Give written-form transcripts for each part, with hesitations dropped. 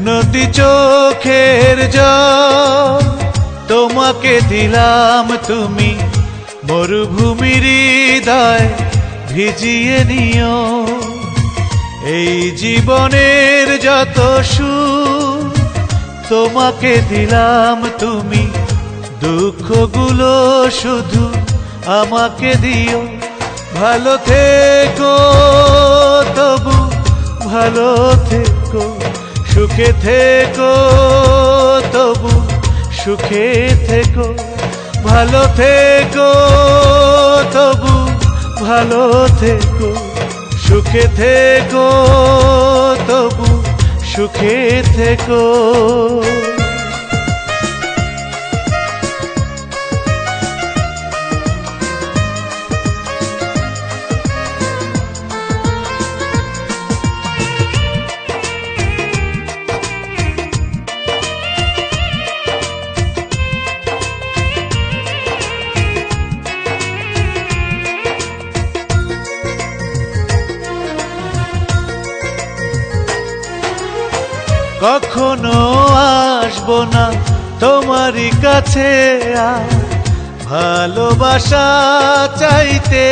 নদী চোখের জল তোমাকে দিলাম, তুমি মরুভূমির হৃদয় ভিজিয়ে নিও। এই জীবনের যত সুখ তোমাকে দিলাম, তুমি দুঃখগুলো শুধু আমাকে দিও। ভালো থেকো তবু ভালো থেকো, সুখে থেকো তবু সুখে থেকো। ভালো থেকো তবু ভালো থেকো, সুখে থেকো তবু সুখে থেকো। কখনো আসবো না তোমারই কাছে আর ভালোবাসা চাইতে,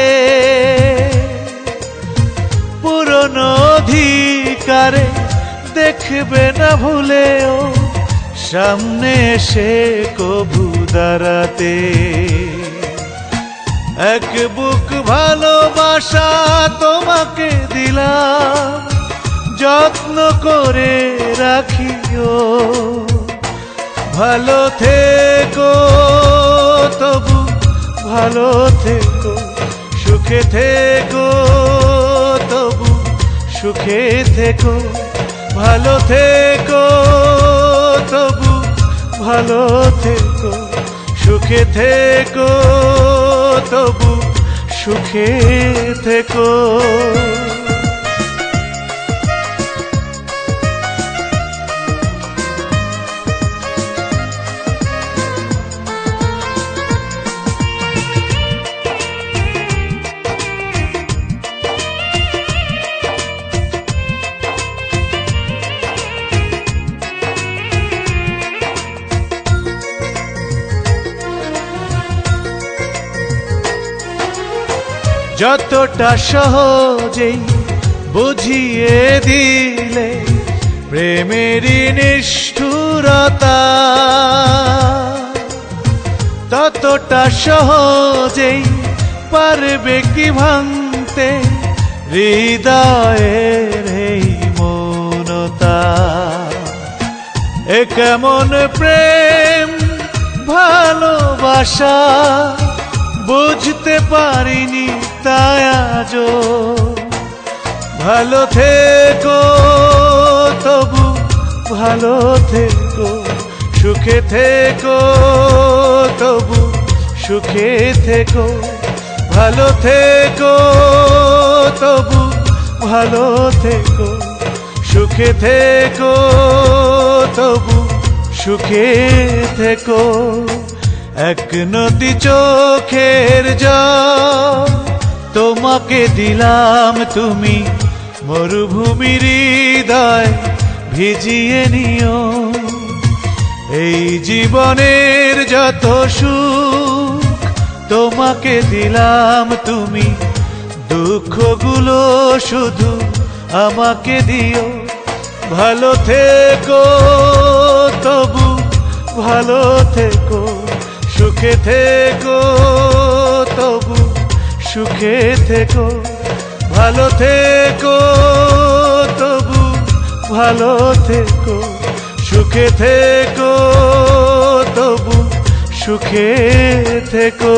পুরনো অধিকারে দেখবে না ভুলেও সামনে এসে কবু দাঁড়াতে। এক বুক ভালোবাসা তোমাকে দিলাম, যত্ন করে রাখিও। ভালো থেকো তবু ভালো থেকো, সুখে থেকো তবু সুখে থেকো। ভালো থেকো তবু ভালো থেকো, সুখে থেকো তবু সুখে থেকো। যতটা সহজেই বুঝিয়ে দিলে প্রেমেরই নিষ্ঠুরতা, ততটা সহজেই পারবে কি ভাঙতে হৃদয়ের এই মৌনতা। এ কেমন প্রেম ভালোবাসা বুঝতে পারিনি তাই আজও। ভালো থেকো তবু ভালো থেকো, সুখে থেকো তবু সুখে থেকো। ভালো থেকো তবু ভালো থেকো, সুখে থেকো তবু সুখে থেকো। এক নদী চোখের জল তোমাকে দিলাম, তুমি মরুভূমির হৃদয় ভিজিয়ে নিও। এই জীবনের যত সুখ তোমাকে দিলাম, তুমি দুঃখগুলো শুধু আমাকে দিও। ভালো থেকো তবু ভালো থেকো, সুখে থেকো তবু সুখে থেকো। ভালো থেকো তবু ভালো থেকো, সুখে থেকো তবু সুখে থেকো।